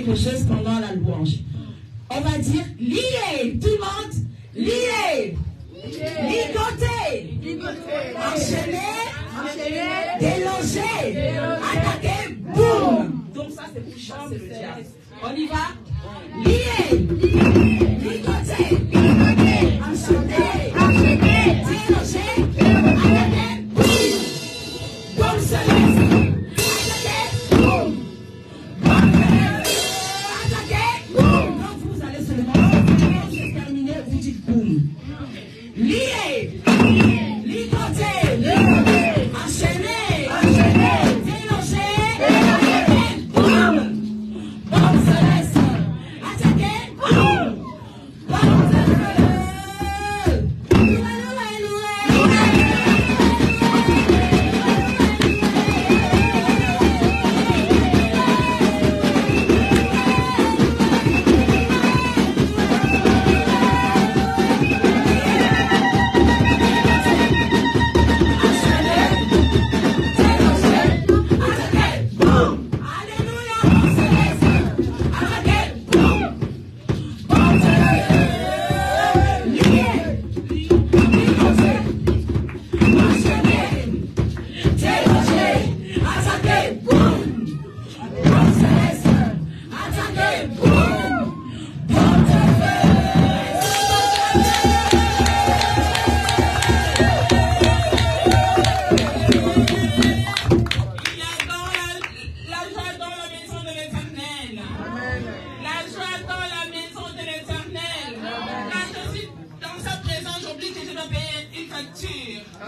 quelque chose pendant la louange. On va dire lié. Tout le monde, lié. Ligoté. Enchaîné. Délogé. Attaqué. Boum. Donc ça c'est pour chasser le diable. On y va. Lié. Ligoté. Enchaîné. Délogé. Attaqué. Boum. Comme céleste. Attaqué. Boum. Attaqué. Boum. Donc vous allez seulement, quand c'est terminé, vous dites boum. Lié. Ligoté. Enchaîné. Délogé. Attaqué. Boum. Comme céleste. Attaqué. Boum. Comme céleste.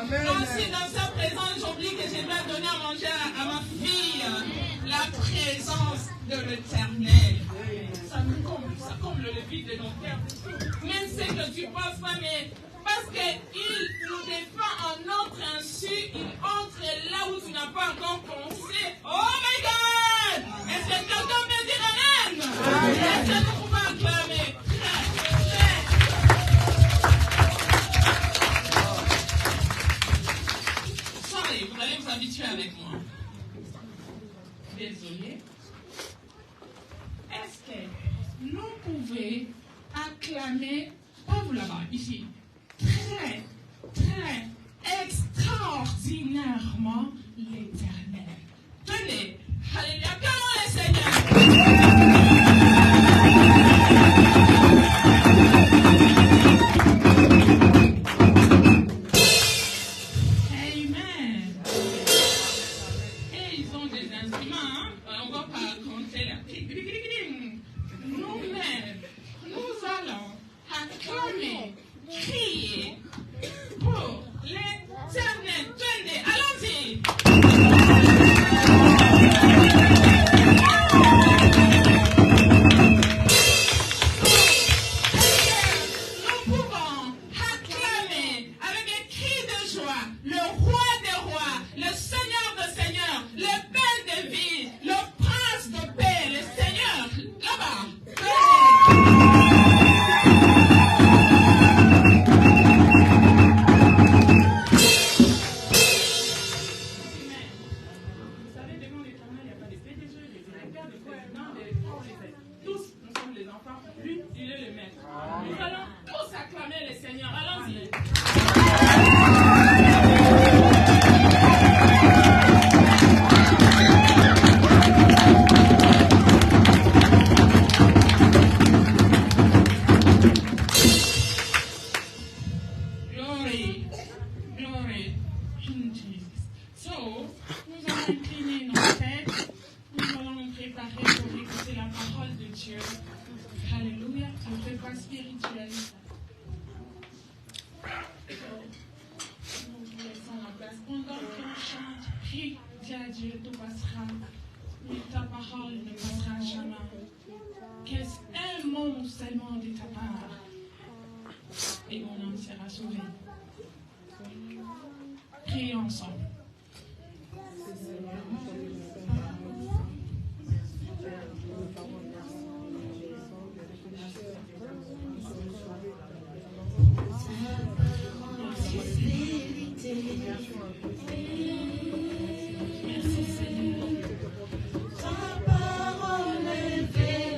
Aussi dans sa présence, j'oublie que je dois donner à manger à ma fille la présence de l'Éternel. Ça comble le vide de nos cœurs. Même ce que tu penses pas, mais parce qu'il nous défend en notre insu, il entre là où tu n'as pas encore pensé. Oh my God! Est-ce que quelqu'un peut dire Amen? Est-ce que nous pouvons acclamer? Vous allez vous habituer avec moi. Désolé. Est-ce que nous pouvons acclamer, pas vous là-bas, ici, très, très extraordinairement l'Éternel? Tenez, alléluia, acclamons le Seigneur. Ta parole est vérité.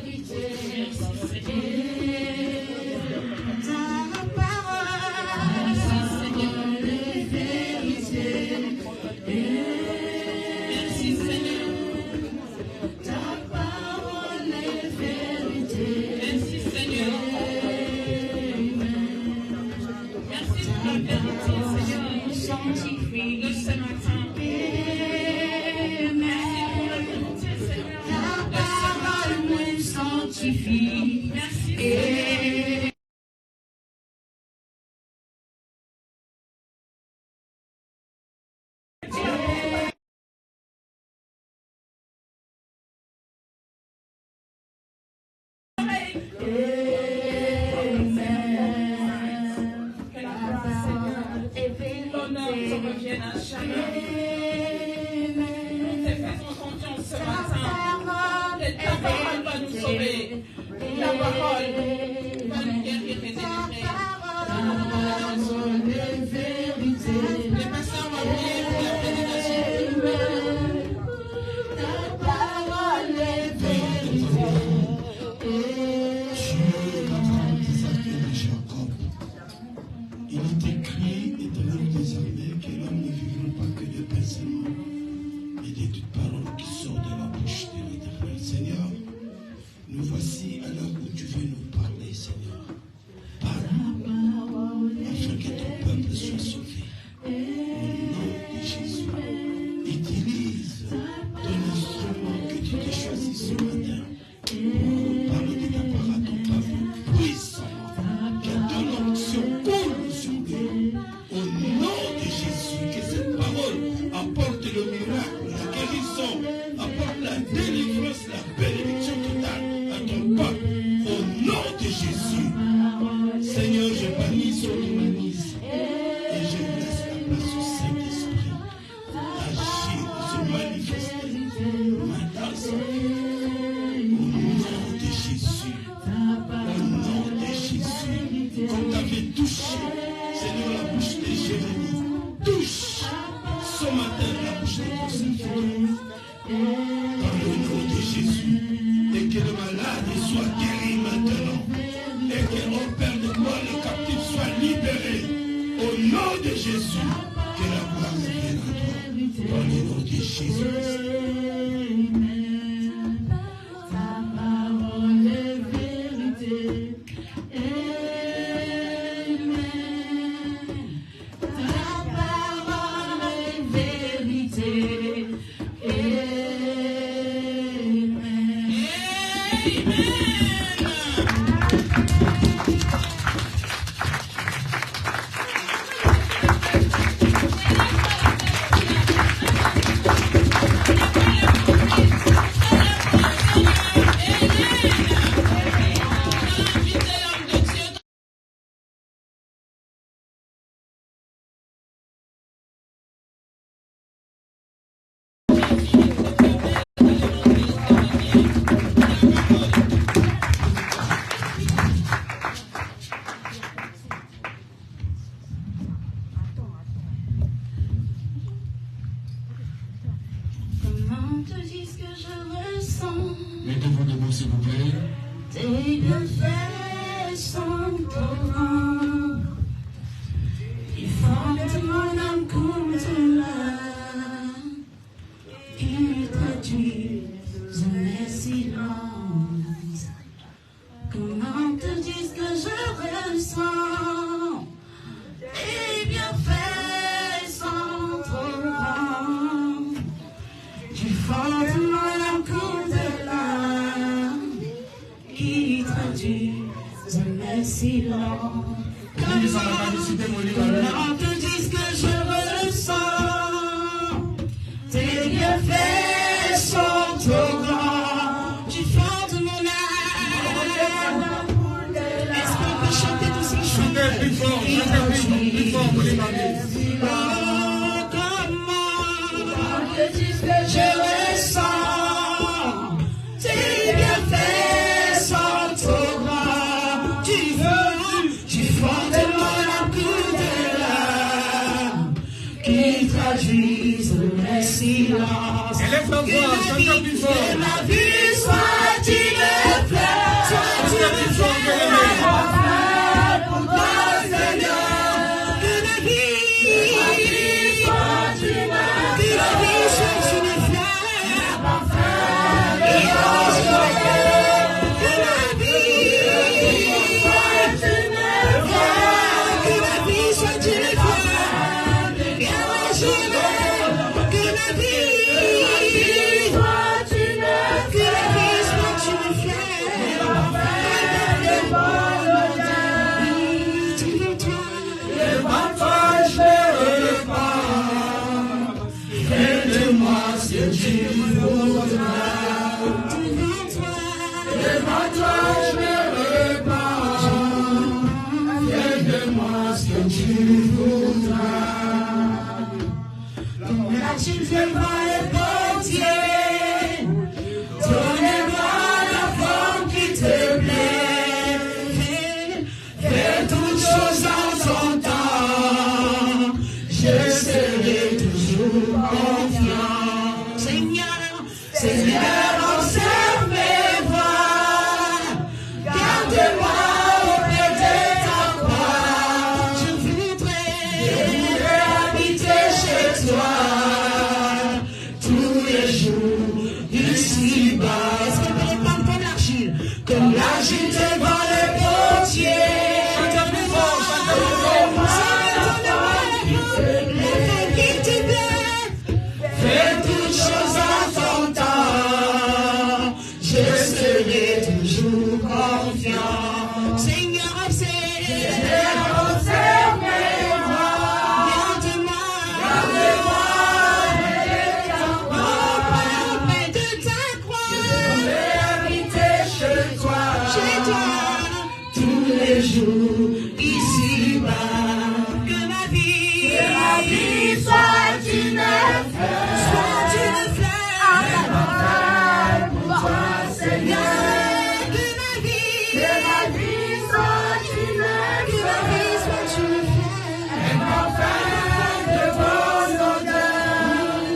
sanctifie. Merci. Revienne à chacun. Tes fils ont confiance ce matin. Et ta parole va nous sauver. Ta parole va nous guérir et délivrer. Les pasteurs vont prier pour la prédication. Ta parole est vérité. Il est écrit, Éternel des armées, que l'homme ne vivra pas que de pain seulement, mais de toute parole qui sort de la bouche de l'Éternel. Seigneur, nous voici à l'heure où tu veux nous parler, Seigneur. Parle, afin que ton peuple soit sauvé. Au nom de Jésus, utilise ton instrument que tu t'es choisi ce matin pour parler de ta part à ton peuple puissamment, que ton onction coule sur lui. Au nom de Jésus, que cette parole apporte le miracle, la guérison, apporte la délivrance, la bénédiction totale à ton peuple. Au nom de Jésus, Seigneur, je bannis son humanisme et je laisse la place au Saint-Esprit d'agir, de se manifester maintenant. Au nom de Jésus, au nom de Jésus, comme tu avais touché, Seigneur, la bouche de Jérémie, touche ce matin la bouche de ton serviteur. Dans le nom de Jésus, et que le malade soit guéri maintenant, et que au Père de gloire, le captif soit libéré. Au nom de Jésus, que la gloire vienne à toi. Dans le nom de Jésus. Mettez-vous debout, s'il vous plaît. Tes bienfaits sont grands. Ils font de mon âme comme de l'âme. Ils traduisent mes silences. Comment te dire que je ressens? Tes bienfaits sont trop grands. Du fond de mon âme comme de l'âme. Qui traduisent mes silences. Comment te dire que je ressens? Tes bienfaits sont trop grands. Du fond de mon âme. Est-ce qu'on peut chanter tous ces chants? Chantez plus fort, vous les demandez. Oh, comment te dire que je ressens? Tes bienfaits sont trop grands. Tu fond de mon âme de l'âme. Qui traduisent mes silences. Élève ta voix, chantez plus fort. Que ma vie soit une fleur. Soit une fleur pour toi, Seigneur. Que la vie soit une fleur. Que la vie soit une fleur. Et que la vie soit une fleur. Que la vie soit une fleur. Et que la vie soit une fleur. l'agile devant les portiers. Donnez-moi la forme qui te plaît. Fais toutes choses en son temps. Je serai toujours confiant. Seigneur, observe mes voies. Garde-moi auprès de ta croix. Je voudrais habiter chez toi tous les jours ici-bas. Est-ce que vous pouvez prendre comme l'argile devant le potier? Fais toutes choses en ton temps. Je serai toujours confiant. Seigneur, observe mes voies. Garde-moi auprès de ta croix. Je voudrais habiter chez toi tous les jours ici-bas. Que ma vie soit une fleur. Soit une fleur pour toi, Seigneur. Que ma vie soit une fleur. Un parfum de bonne odeur.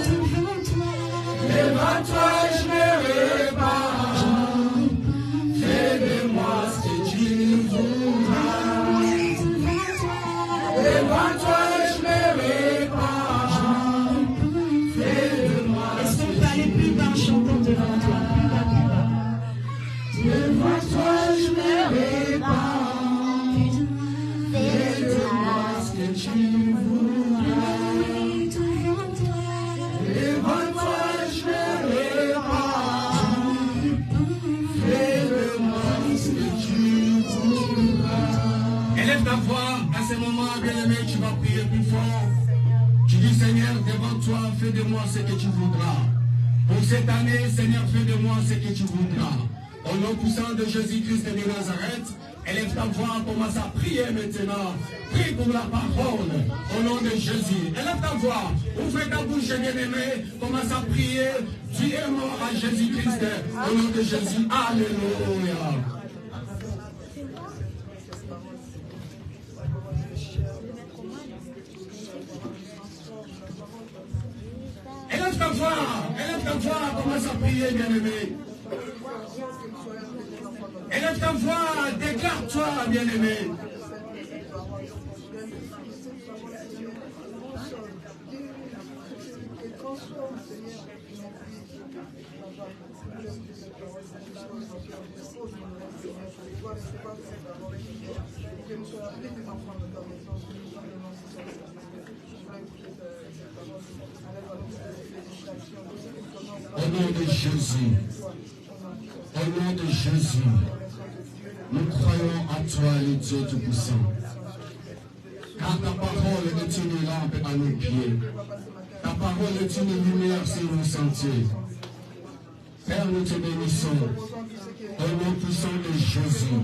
Devant toi je me répands. Fais de moi ce que tu voudras. Devant toi je me répands. Fais de moi. Est-ce qu'on peut aller plus bas en chantant devant toi? Devant toi je me répands. Fais de moi ce que tu voudras. Devant toi je me répands. Fais de moi ce que tu voudras. Élève ta voix à ce moment, bien-aimé, tu vas prier plus fort. Tu dis, Seigneur, devant toi, fais de moi ce que tu voudras. Pour cette année, Seigneur, fais de moi ce que tu voudras. Au nom puissant de Jésus-Christ de Nazareth, élève ta voix, commence à prier maintenant. Prie pour la parole, au nom de Jésus. Élève ta voix, ouvre ta bouche, bien-aimé, commence à prier. Tu es mort à Jésus-Christ, au nom de Jésus. Alléluia. Élève ta voix, commence à prier, bien-aimé. Élève ta voix, déclare-toi, bien-aimé. Au nom de Jésus, nous croyons à toi, le Dieu Tout-Puissant. Car ta parole est une lampe à nos pieds. Ta parole est une lumière sur nos sentiers. Père, nous te bénissons. Au nom puissant de Jésus,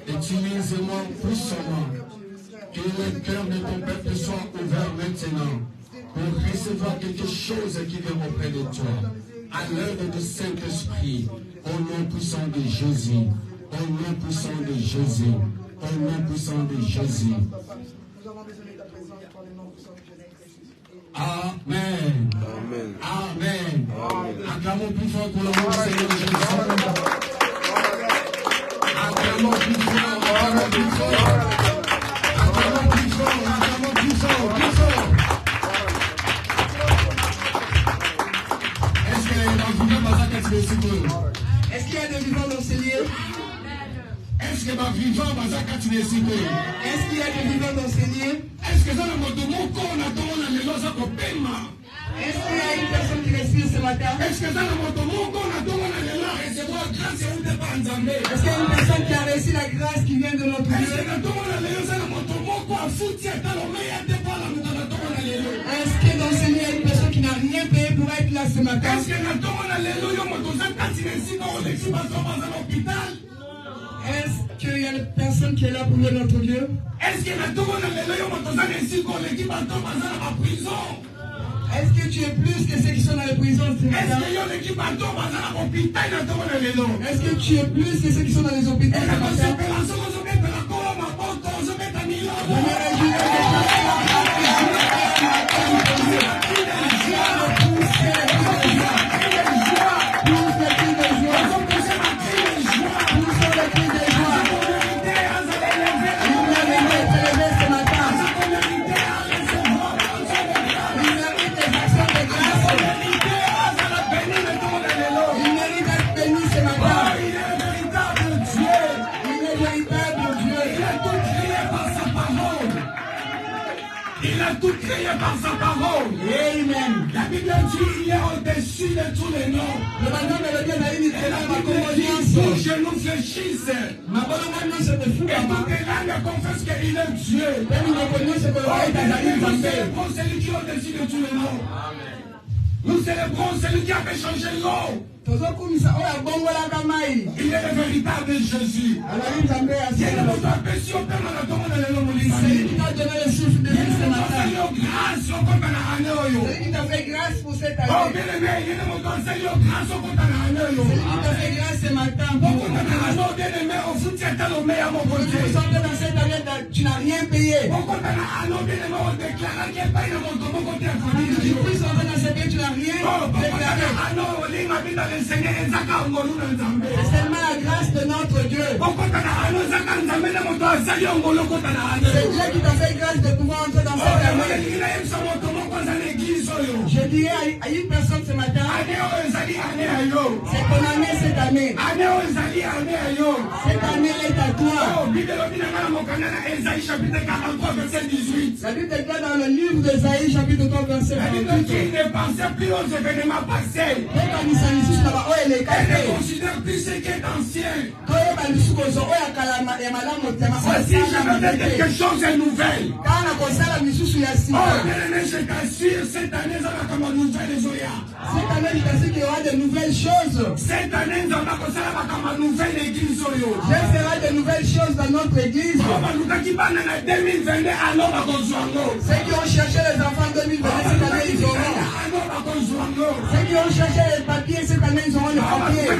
utilise-moi puissamment. Que le cœur de ton peuple soit ouvert maintenant pour recevoir quelque chose qui vient auprès de toi. À l'œuvre du Saint-Esprit, au nom puissant de Jésus, au nom puissant de Jésus, au nom puissant de Jésus. Amen. Amen. Amen. Acclamons plus fort pour le nom du Seigneur Jésus. Acclamons plus fort, acclamons plus fort. Acclamons plus fort, acclamons plus fort, plus fort. Est-ce qu'il y a des vivants dans ce lieu? Est-ce que ma vivant dans ce lieu? Est-ce qu'il y a des vivants dans ce lieu? Est-ce que ça le mot de mon corps n'a pas le lot ça pour paiement? Est-ce qu'il y a une personne qui respire ce matin? Est-ce que ça le mot de mon corps n'a pas le lot recevoir grâce et où de Banzamé? Est-ce qu'il y a une personne qui a reçu la grâce qui vient de notre Dieu? Est-ce que ça le mot de mon corps foutier dans le meilleur des pas là? Est-ce que dans ce lieu il y a une personne qui n'a rien payé pour être là ce matin? Est-ce que est-ce qu'il y a une personne qui est là pour notre Dieu? Est-ce qu'il y a une prison? Est-ce que tu es plus que ceux qui sont dans les prisons ce matin? Est-ce que tu es plus que ceux qui sont dans les hôpitaux ce matin? Je me réjouis de tout créé par sa parole. Amen. La Bible dit il est au-dessus de tous les noms. Et la Bible dit tout genou fléchisse. Et toutes les langues confessent qu'il est Dieu. Nous célébrons celui qui est au-dessus de tous les noms. Nous célébrons celui qui a fait changer l'eau. Il est le véritable Jésus. Il est le péché au Père dans le monde de l'homme. Il t'a fait grâce pour cette année. Oh, bien aimé, il est mon conseil au grâce au compte à l'année. Il t'a fait grâce ce matin. Bien aimé, au foot, tu es le meilleur mon côté. Dans cette année, tu n'as rien payé. Au compte à l'année, bien aimé, on déclare qu'il n'y a pas de mon côté. Du coup, tu n'as rien déclaré. C'est seulement la grâce de notre Dieu. C'est Dieu qui t'a fait grâce de pouvoir entrer dans cette année. Je dirais à une personne ce matin, c'est ton année cette année. Cette année est à toi. La Bible déclare dans le livre d'Ésaïe chapitre 3 verset 28. Elle ne pensait plus aux événements passés. Elle ne considère plus ce qui est ancien. Voici, je veux dire quelque chose de nouvel. Oh, bien-aimé, je t'assure, cette année, ça va comme une nouvelle Zoya. Cette année, je t'assure qu'il y aura de nouvelles choses. Cette année, ça va comme une nouvelle église. Je ferai de nouvelles choses dans notre église. Ceux qui ont cherché les enfants 2020, cette année, ils auront. Ceux qui ont cherché les papiers, cette année, ils auront les papiers. Ceux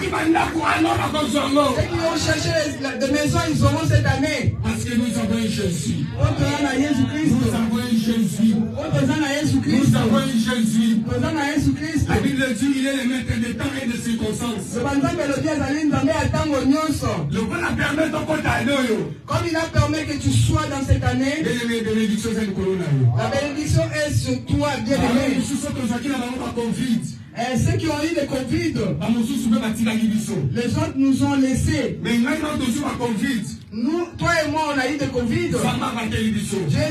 qui ont cherché des maisons, ils auront cette année. Parce que nous avons Jésus. Nous avons Jésus. Nous avons Jésus. La Bible dit qu'il est le maître des temps et des circonstances. Comme il a permis que tu sois dans cette année, la bénédiction est sur toi, bien-aimé. Et ceux qui ont eu le Covid, les autres nous ont laissés. Mais nous, toi et moi, on a eu le Covid. Dieu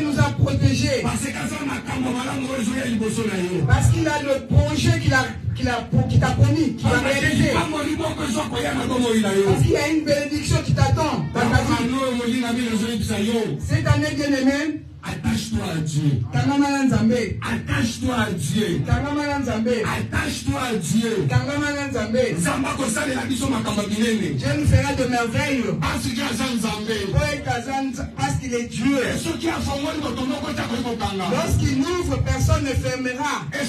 nous a protégés. Parce qu'il a le projet qu'il t'a promis, qu'il a réalisé. Parce qu'il y a une bénédiction qui t'attend dans ta vie. Cette année, bien-aimé, attache-toi à Dieu. Attache-toi à Dieu. Attache-toi à Dieu. Dieu nous fera de merveilles. Parce qu'il est Dieu. Lorsqu'il ouvre, personne ne fermera. Et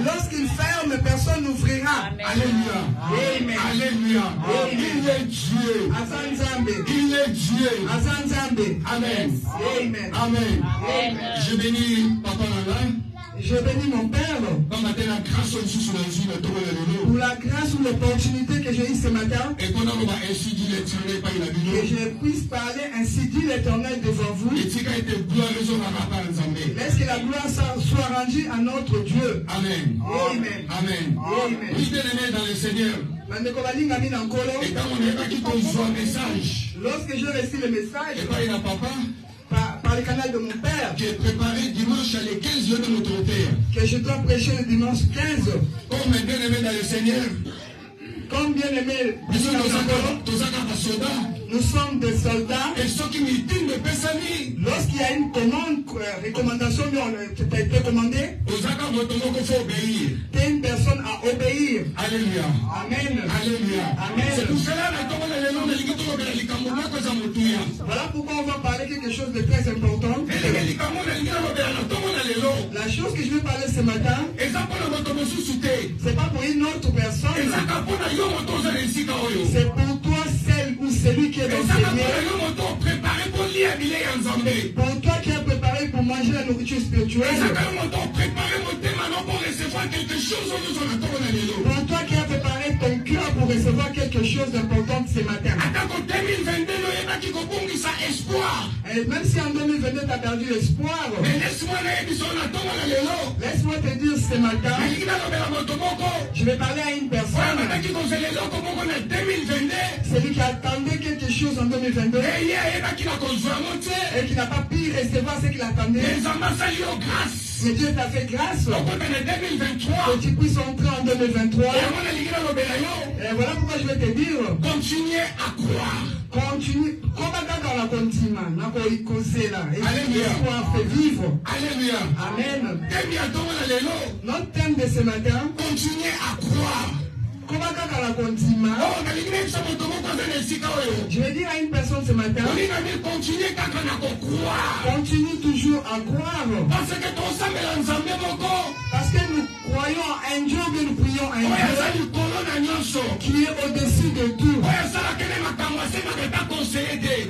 lorsqu'il ferme, personne n'ouvrira. Alléluia. Alléluia. Il est Dieu. Il est Dieu. Amen. Amen. Amen. Je bénis Papa Nana. Je bénis mon Père pour la grâce ou l'opportunité que j'ai eue ce matin. Et que je puisse parler ainsi dit l'Éternel devant vous. Laisse que la gloire soit rendue à notre Dieu. Amen. Amen. Amen. Amen. Oui, bien-aimés dans le Seigneur. Lorsque je reçu le message par le canal de mon père, qui est préparé dimanche à les 15 jours de notre terre, que je dois prêcher le dimanche 15, comme bien-aimé dans le Seigneur, comme bien-aimé, nous sommes des soldats. Et ceux qui m'utilisent de Pessami, lorsqu'il y a une recommandation qui t'a été commandée, t'es une personne à obéir. Alléluia. Amen. Alléluia. Amen. C'est pour cela que Voilà pourquoi on va parler quelque chose de très important. La chose que je veux parler ce matin, c'est pas pour une autre personne. C'est pour toi, celle ou celui qui est dans ce lieu. Pour toi qui es préparé pour manger la nourriture spirituelle. Pour toi qui as préparé ton cœur pour recevoir quelque chose d'important ce matin. Et même si en 2022 tu as perdu l'espoir, laisse-moi te dire ce matin, je vais parler à une personne, celui qui attendait quelque chose en 2022 et qui n'a pas pu recevoir ce qu'il attendait. Mais Dieu t'a fait grâce que tu puisses entrer en 2023. Et voilà pourquoi je vais te dire, continuez à croire. Continue. L'espoir fait vivre. Alléluia. Amen. Notre thème de ce matin, continuez à croire. Je vais dire à une personne ce matin, continue toujours à croire. Parce que nous croyons à un Dieu, que nous prions à un Dieu qui est au-dessus de tout.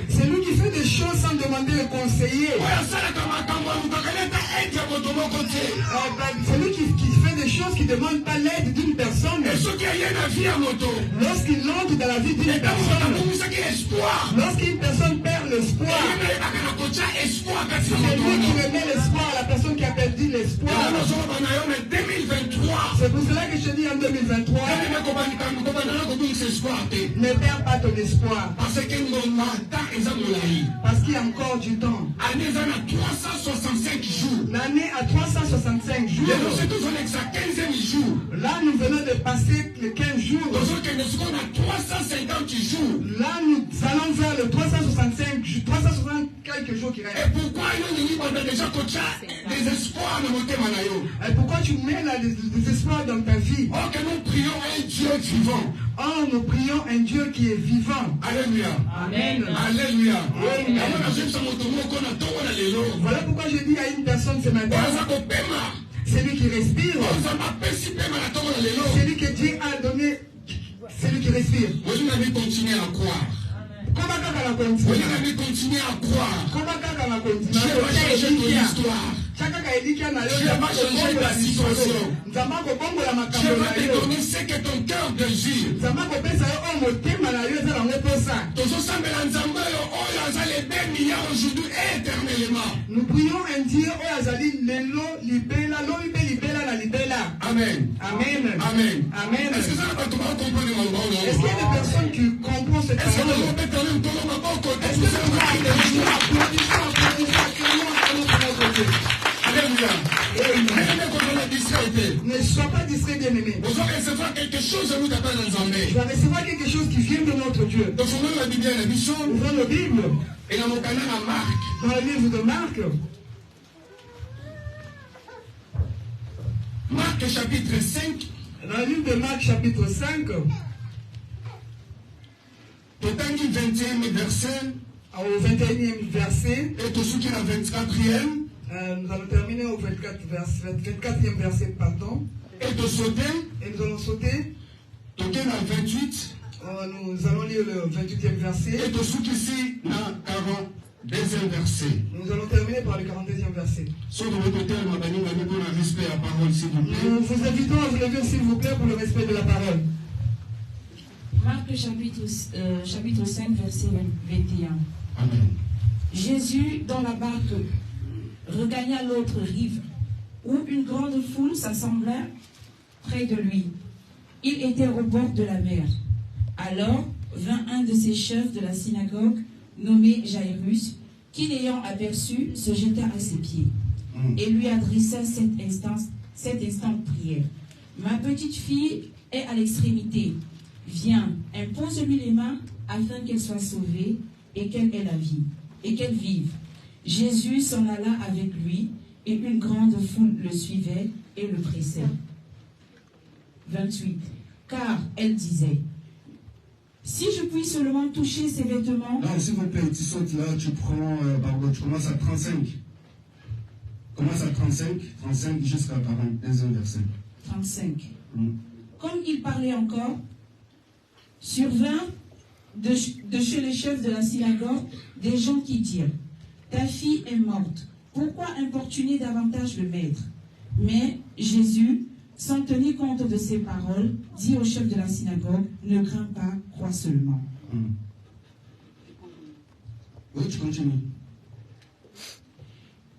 C'est lui qui fait des choses sans demander le conseiller. C'est lui qui fait des choses qui ne demandent pas l'aide d'une personne. Lorsqu'il entre dans la vie d'une personne, lorsqu'une personne perd l'espoir, c'est lui qui remet l'espoir à la personne qui a perdu l'espoir. C'est pour cela que je dis en 2023, ne perds pas ton espoir. Parce qu'il y a encore du temps. L'année a 365 jours. Là, nous venons de passer les 15 jours. Là, nous allons vers le 365 quelques jours qui restent. Et pourquoi tu mets des espoirs dans ta vie? Or que nous prions un Dieu vivant. Or, nous prions un Dieu qui est vivant. Alléluia. Amen. Alléluia. Voilà pourquoi je dis à une personne ce matin, celui qui respire, celui que Dieu a donné, celui qui respire. Continuez à croire. Continuez à croire. Dieu va changer ton histoire. Dieu va changer ta situation. Dieu va te donner ce que ton cœur désire. Nous prions un Dieu. Amen. Amen. Amen. Amen. Est-ce que ça va comprendre? Est-ce qu'il y a des personnes qui comprennent cette parole? Alléluia. Ne sois pas distrait, bien-aimé. Je vais recevoir quelque chose qui vient de notre Dieu. Ouvrons la Bible. Et dans mon canal à Marc. Dans le livre de Marc. Marc chapitre 5. Dans le livre de Marc chapitre 5. Totangi 21e verset. Au 21e verset. Et tout ce qui est à 24e. Nous allons terminer au 24e verset, pardon. Et de sauter. Et nous allons sauter. Toquer dans 28. Nous allons lire le 28e verset. Et de ce qui ici, dans 42e verset. Nous allons terminer par le 42e verset. Sur votre côté, pour le respect à la parole, s'il vous plaît. Nous vous invitons à vous lever, s'il vous plaît, pour le respect de la parole. Marc chapitre 5, verset 21. Amen. Jésus, dans la barque, regagna l'autre rive, où une grande foule s'assembla près de lui. Il était au bord de la mer. Alors vint un de ces chefs de la synagogue, nommé Jairus, qui, l'ayant aperçu, se jeta à ses pieds et lui adressa cette instante prière. Ma petite fille est à l'extrémité. Viens, impose-lui les mains afin qu'elle soit sauvée et qu'elle ait la vie, et qu'elle vive. Jésus s'en alla avec lui, et une grande foule le suivait et le pressait. 28. Car elle disait, Si je puis seulement toucher ses vêtements. Là, s'il vous plaît, tu sautes là, tu prends, tu commences à 35. Commence à 35 jusqu'à 40, deuxième verset. 35. Comme il parlait encore, survinrent de chez les chefs de la synagogue des gens qui dirent, ta fille est morte, pourquoi importuner davantage le maître? Mais Jésus, sans tenir compte de ces paroles, dit au chef de la synagogue, ne crains pas, crois seulement. Oui, tu continues.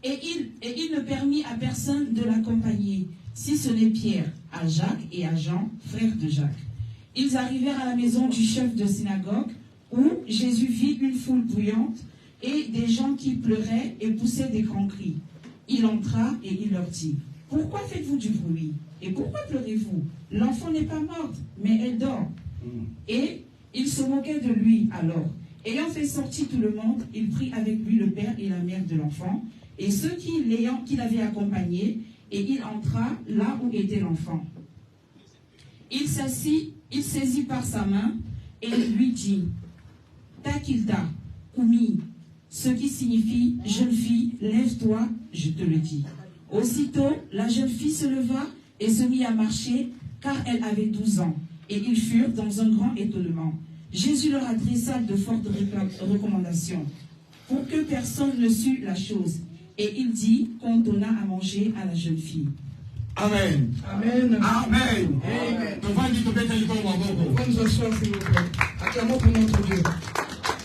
Et il ne permit à personne de l'accompagner, si ce n'est Pierre, à Jacques et à Jean, frères de Jacques. Ils arrivèrent à la maison du chef de synagogue, où Jésus vit une foule bruyante et des gens qui pleuraient et poussaient des grands cris. Il entra et il leur dit, « Pourquoi faites-vous du bruit? Et pourquoi pleurez-vous? L'enfant n'est pas morte, mais elle dort. » Et il se moquait de lui alors. Ayant fait sortir tout le monde, il prit avec lui le père et la mère de l'enfant, et ceux qui l'avaient accompagné, et il entra là où était l'enfant. Il s'assit, il saisit par sa main, et lui dit, « Takilta, Koumi », ce qui signifie « Jeune fille, lève-toi, je te le dis ». Aussitôt, la jeune fille se leva et se mit à marcher, car elle avait 12 ans, et ils furent dans un grand étonnement. Jésus leur adressa de fortes recommandations, pour que personne ne sût la chose. Et il dit qu'on donna à manger à la jeune fille. Amen. Amen. Amen. Amen. On va dire que peut-être il va avoir On va nous asseoir, s'il vous plaît. Acclamons pour notre Dieu.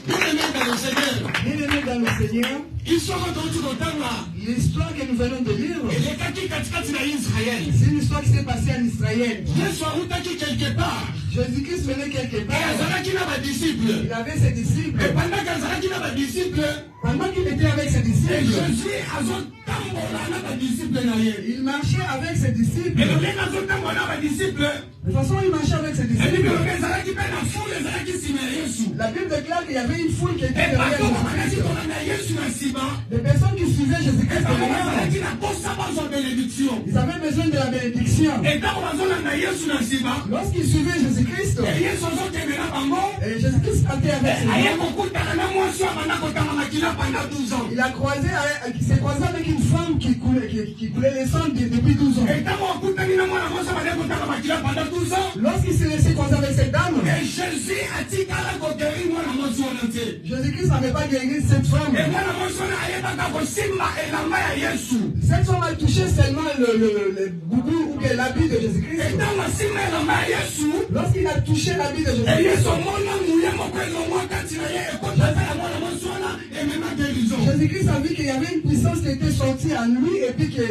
Bien-aimé dans le Seigneur. Bien-aimés dans le Seigneur, Histoire dont tu entends là. l'histoire que nous venons de lire, Il est kaki katikati na Israël. c'est une histoire qui s'est passée en Israël. Yesu arutaki quelque part. Jésus-Christ venait quelque Et part. azalaki na ba disciples. Il avait ses disciples. Et pendant qu'azalaki na ba disciples, Pendant qu'il était avec ses et disciples, Jésus azotambola na ba disciples na ye. il marchait avec ses disciples. Et le bien azotambola na ba disciples. De toute façon, il marchait avec ses Et puis disciples. le bien azalaki pe na foule ezalaki nsima ya Yesu. La Bible déclare qu'il y avait une foule qui était Et derrière bato bamanaki Jésus-Christ. kolanda Yesu na nsima. Des personnes qui suivaient Jésus-Christ Bango derrière. bazalaki na posa bazwa bénédiction. Ils avaient besoin de la bénédiction. Et ntango bazolanda Yesu na nsima, Lorsqu'ils suivaient Jésus-Christ, et Yesu azokende na bango, et Jésus-Christ partait avec ses aye gens, kokutana na mwasi oyo abanda kotanga makila pendant 12 ans. il s'est croisé avec une femme qui coulait le sang depuis 12 ans. Et ntango akutani na mwana mwasi abanda kotanga makila pendant 12 ans, Lorsqu'il s'est laissé croiser avec cette dame, et Jésus atikala koguérir mwana mwasi wana te. Jésus-Christ n'avait pas guéri cette femme. Et mwana mwasi wana ayebaka kosimba elamba ya Yesu. Cette femme a touché seulement le boubou ou que l'habit de Et Jésus-Christ. ntango asimba elamba ya Yesu, Lorsqu'il a touché l'habit de et Jésus-Christ, Yesu omona nguya moko elongwa kati na ye ekotaka ya mwana mwasi wana emema guérison. Jésus-Christ a vu qu'il y avait une puissance qui était sortie en lui et puis qui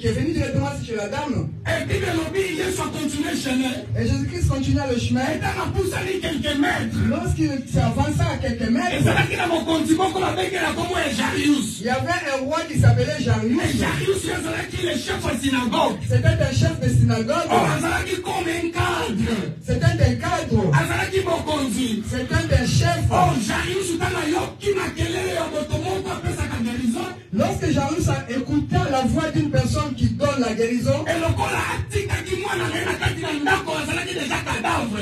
est venue directement chez la dame. Et puis le lobby, Yesu a continué chemin. Et Jésus-Christ continue le chemin. Et ntango apusani quelques mètres, Lorsqu'il s'avança à quelques mètres, ezalaki na mokonzi moko babengela kombo ya Jarius. il y avait un roi qui s'appelait Et Jairus. Jarius azalaki le chef ya synagogue. C'était un chef de synagogue. Oh, azalaki comme un cadre. C'était un cadre. Azalaki mokonzi. C'était un chef. Oh, Jarius tanga yoki makelele ya moto moko apesaka guérison. Lorsque Jairus a écouté la voix d'une personne qui donne la guérison, Et lokola atikaki mwana na ye na kati na ndako azalaki déjà cadavre.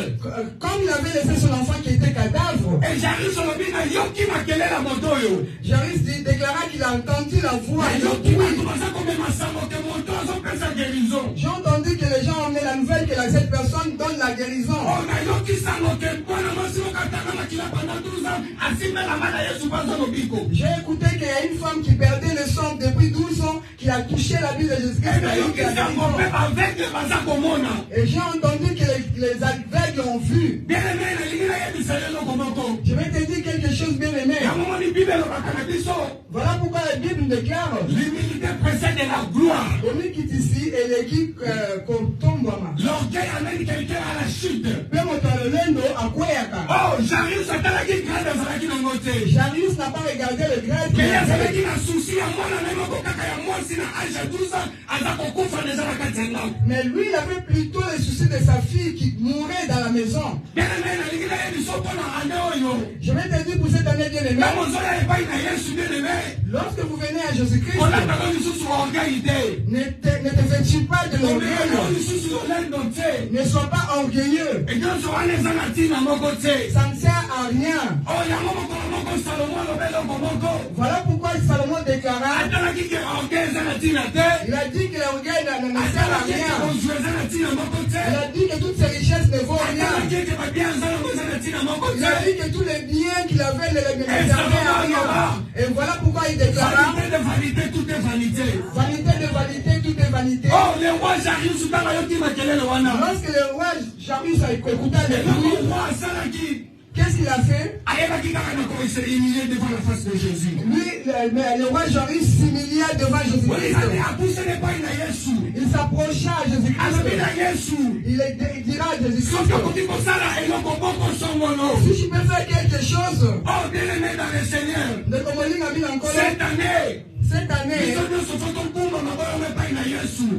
comme il avait laissé son enfant qui était cadavre, Et Jarius olobi na yoki makelele ya moto oyo. Jairus déclara qu'il a entendu la voix. Na yoki bato baza komema sango ke moto azopesa guérison. J'ai entendu que les gens ont emmené la nouvelle que cette personne donne la guérison. Oh, na yoki sango ke mwana mwasi okatanga makila pendant 12 ans asimbela mwana Yesu baza lobiko. J'ai écouté qu'il y a une femme qui perdait le sang depuis 12 ans, qui a touché la vie de Jésus-Christ. Et na yoki sango mpe baveugle baza komona. Et j'ai entendu que les aveugles ont vu. Bien-aimé nalingi nayebisa yo eloko moko. Je vais te dire quelque chose bien aimé. Yango moni bible elobaka na biso. Voilà pourquoi la Bible déclare L'humilité précède la gloire. l'équipe ici et l'équipe qu'on tombe. L'orgueil amène quelqu'un à la chute. Oh, Jarius atalaki grade azalaki nango te. Jairus n'a pas regardé le grade. Mais azalaki na souci ya mwana na ye moko kaka ya mwasi na âge ya 12 ans aza kokufa déjà na kati ya ndako. Mais lui, il avait plutôt le souci de de sa fille qui mourait dans la maison. Je vais te dire pour cette année bien aimée. Lorsque vous venez à Jésus-Christ, ne te fais-tu pas de l'orgueil. Ne sois pas orgueilleux. Ça ne sert à rien. Voilà pourquoi Salomon déclara, il a dit que l'orgueil ne sert à rien. Il a dit que toutes ses richesses ne vaut rien. Il a dit que tous les biens qu'il avait ne servaient à rien. Et voilà pourquoi il déclara, vanité de vanité, tout est vanité. Vanité de vanité, tout est vanité. Oh, le roi Jarius, lorsque le roi Jarius a écouté les bruits, qu'est-ce qu'il a fait? Lui, le roi Jarius s'humilia devant Jésus-Christ. Il s'approcha à Jésus-Christ. Il dira à Jésus-Christ, si je peux faire quelque chose, cette année,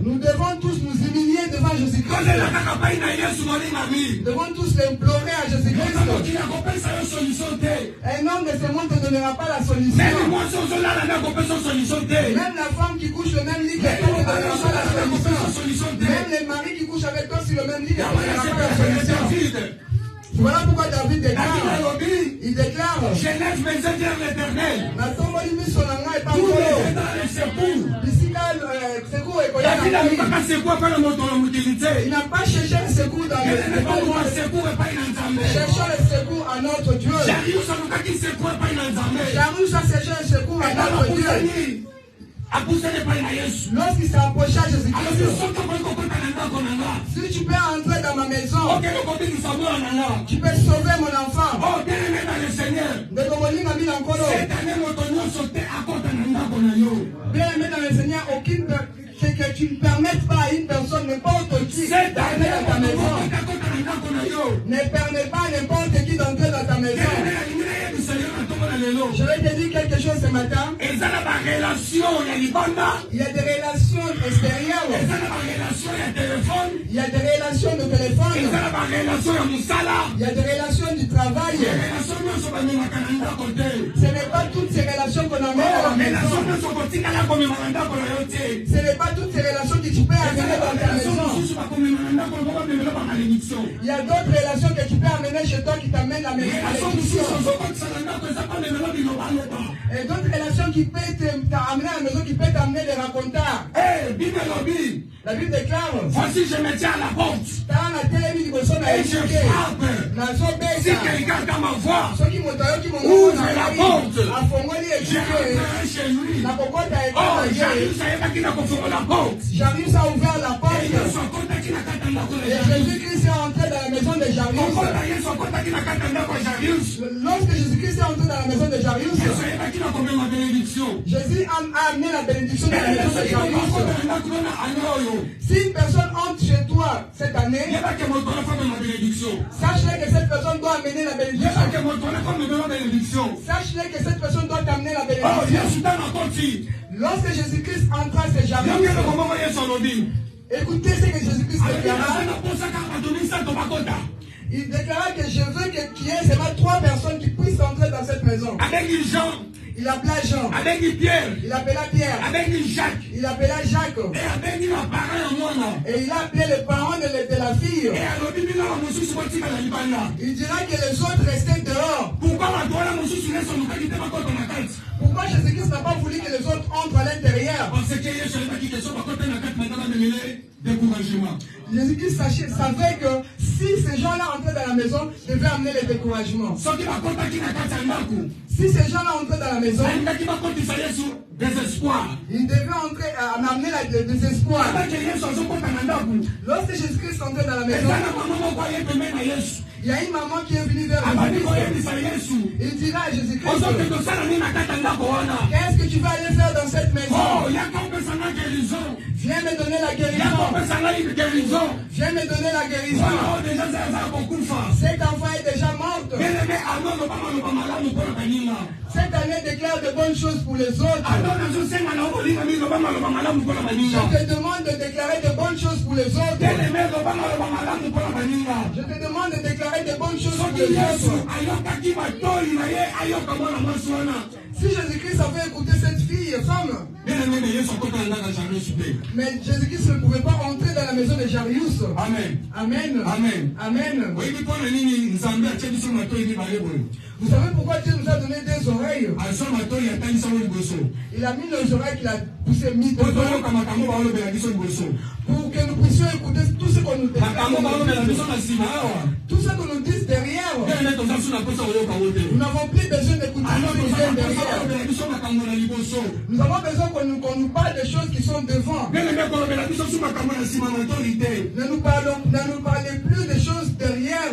nous devons tous nous humilier devant Jésus-Christ. Nous devons tous l'implorer à Jésus-Christ. Un homme de ce monde ne donnera pas la solution. Même la femme qui couche le même lit que toi ne donnera pas la solution. Même les maris qui couchent avec toi sur le même lit ne donnera pas la solution. Voilà pourquoi David déclare, il déclare, Genèse 27 vers l'Éternel. Il n'a pas cherché le secours dans le cherchons le secours à notre Dieu. Jarius a cherché le secours à notre Dieu. Lorsqu'il s'est approché à Jésus-Christ, si tu peux entrer dans ma maison, tu peux sauver mon enfant. Bien aimé dans le Seigneur, c'est que tu ne permettes pas à une personne, n'importe qui, d'entrer dans ta maison. Ne permets pas à n'importe qui d'entrer dans ta maison. Je vais te dire quelque chose ce matin. Il y a des relations extérieures. Il y a des relations de téléphone. Il y a des relations du travail. Ce n'est pas toutes ces relations qu'on amène à la maison. Ce n'est pas toutes ces relations que tu peux amener dans ta maison. Il y a d'autres relations que tu peux amener chez toi qui t'amènent la malédiction. Et d'autres relations qui peuvent t'amener à la maison, qui peuvent t'amener des racontars. La Bible déclare, voici je me tiens à la porte. Et je frappe. Si quelqu'un dans ma voix ouvre la porte, je rentrerai chez lui. Oh, Jarius a ouvert la porte. Et Jésus-Christ est entré dans la maison de Jarius. Lorsque Jésus-Christ est entré dans la maison de Jarius, Jésus a amené la bénédiction dans la maison de Jarius. Si une personne entre chez toi cette année, sache-le que cette personne doit amener la bénédiction. Sache-le que cette personne doit t'amener la bénédiction. Lorsque Jésus-Christ entra chez Jarius, écoutez ce que Jésus-Christ déclara. Il déclara que je veux qu'il y ait seulement 3 personnes qui puissent entrer dans cette maison. Il appela Jean. Il appela Pierre. Il appela Jacques. Et il a appelé les parents de la fille. Il dira que les autres restaient dehors. Pourquoi Jésus-Christ n'a pas voulu que les autres entrent à l'intérieur? Jésus-Christ savait que si ces gens-là entraient dans la maison, ils devaient amener le découragement. Si ces gens-là entraient dans la maison, ils devaient entrer à amener le désespoir. Lorsque Jésus-Christ entrait dans la maison, il y a une maman qui est venue vers Jésus-Christ. Il dira à Jésus-Christ, qu'est-ce que tu vas aller faire dans cette maison? Viens me donner la guérison. Viens me donner la guérison. Cet enfant est déjà mort. Cette année déclare de bonnes choses pour les autres. Je te demande de déclarer de bonnes choses pour les autres. Je te demande de déclarer de bonnes choses pour les autres. Si Jésus-Christ avait écouté cette fille, femme, mais Jésus-Christ ne pouvait pas entrer dans la maison de Jairus. Amen. Amen. Amen. Amen. Vous savez pourquoi Dieu nous a donné des oreilles? Il a mis nos oreilles qu'il a poussé mis devant pour que nous puissions écouter tout ce qu'on nous dit. Tout ce qu'on nous dit derrière. Nous n'avons plus besoin d'écouter ce qui vient derrière. Nous avons besoin qu'on nous parle des choses qui sont devant. Ne nous parlez plus des choses derrière.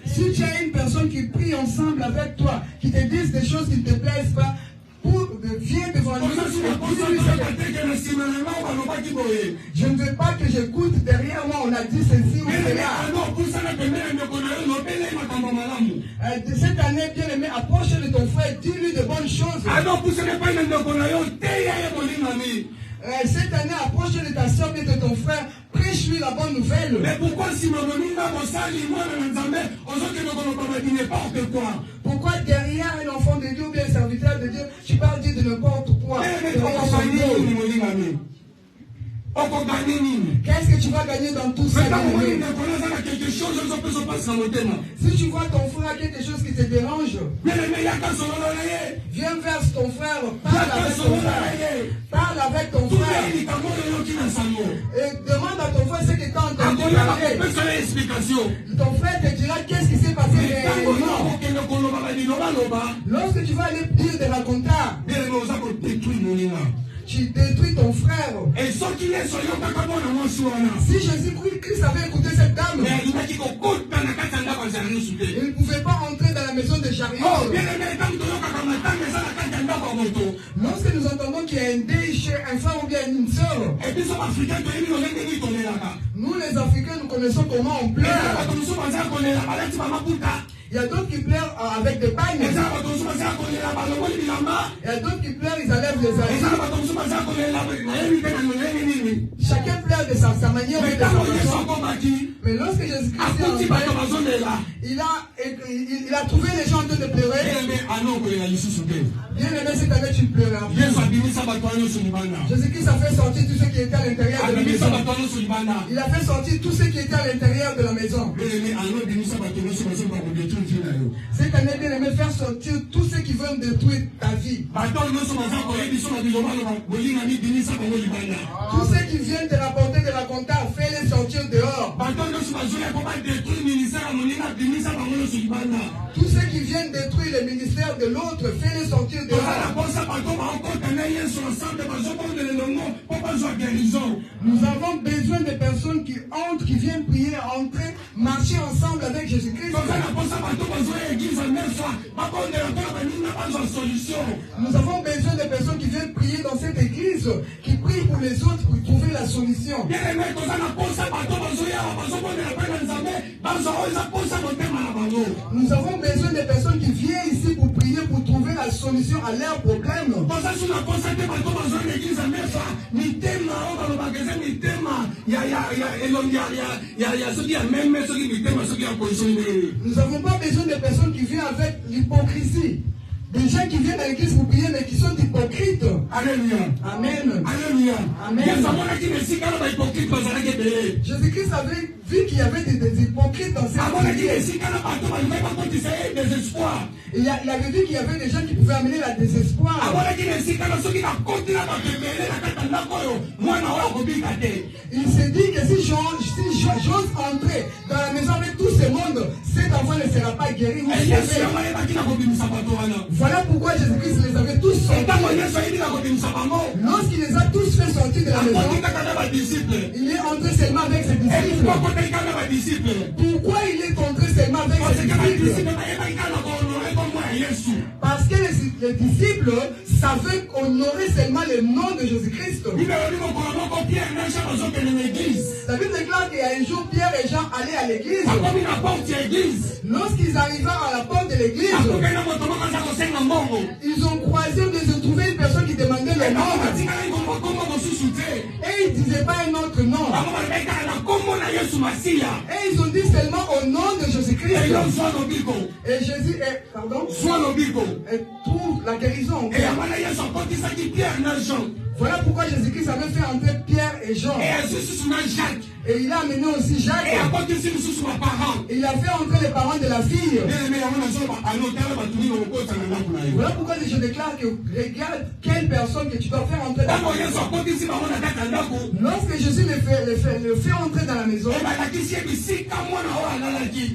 Si tu as une personne qui prie ensemble avec toi, qui te dise des choses qui ne te plaisent pas, viens devant lui. Je ne veux pas que j'écoute derrière moi, on a dit ceci ou cela. Cette année, bien aimé, approche de ton frère, dis-lui de bonnes choses. Cette année, approche de ta soeur et de ton frère, prêche-lui la bonne nouvelle. Mais pourquoi si pourquoi derrière un enfant de Dieu ou bien un serviteur de Dieu, tu parles de n'importe quoi? Qu'est-ce que tu vas gagner dans tout ça? Si tu vois ton frère quelque chose qui te dérange, viens vers ton frère, parle avec ton frère. Parle avec ton frère. Et demande à ton frère ce que tu as entendu. Ton frère te dira qu'est-ce qui s'est passé réellement. Lorsque tu vas aller dire des racontars, tu détruis ton frère. Et si Jésus-Christ avait écouté cette dame, il ne pouvait pas entrer dans la maison de Jairus. Lorsque nous entendons qu'il y a un deuil chez un frère ou bien une soeur, nous les Africains, nous connaissons comment on pleure. Il y a d'autres qui pleurent avec des pagnes. Il y a d'autres qui pleurent, ils enlèvent les habits. Chacun pleure de sa manière. Mais lorsque Jésus-Christ est entré, il a trouvé les gens en train de pleurer. Bien aimé, cette année tu pleuras. Jésus-Christ a fait sortir tout ce qui était à l'intérieur de la maison. Il a fait sortir tout ce qui était à l'intérieur de la maison. Cette année, bien aimé, faire sortir tous ceux qui veulent détruire ta vie. Tous ceux qui viennent te rapporter des racontars, fais-les sortir dehors. Tous ceux qui viennent détruire le ministère de l'autre, fais-les sortir dehors. Nous avons besoin de personnes qui entrent, qui viennent prier, entrer, marcher ensemble avec Jésus-Christ. Nous avons besoin de personnes qui viennent prier dans cette église, qui prient pour les autres pour trouver la solution. Nous avons besoin de personnes qui viennent ici pour prier, pour trouver la solution à leurs problèmes. Nous n'avons pas besoin de personnes qui viennent avec l'hypocrisie. Des gens qui viennent à l'église pour prier mais qui sont hypocrites. Alléluia. Amen. Alléluia. Amen. Jésus-Christ avait vu qu'il y avait des hypocrites dans cette église. Il avait vu qu'il y avait des gens qui pouvaient amener la désespoir. Il s'est dit que si j'ose entrer dans la maison avec tout ce monde, cet enfant ne sera pas guéri. Voilà pourquoi Jésus-Christ les avait tous sortis. Lorsqu'il les a tous fait sortir de la maison, il est entré seulement avec ses disciples. Pourquoi il est entré seulement avec ses disciples? Parce que les disciples savaient honorer seulement le nom de Jésus-Christ. La Bible déclare qu'il y a un jour, Pierre et Jean allaient à l'église. Lorsqu'ils arrivaient à la porte de l'église, ils ont croisé, ils ont trouvé une personne qui demandait le nom. Et ils ne disaient pas un autre nom. Et ils ont dit seulement au nom de Jésus-Christ. Et Jésus trouve la guérison. Voilà pourquoi Jésus-Christ avait fait entrer Pierre et Jean. Et il a amené aussi Jacques. Et il a fait entrer les parents de la fille. Voilà pourquoi je déclare que regarde quelle personne que tu dois faire entrer dans la maison. Lorsque Jésus le fait entrer dans la maison,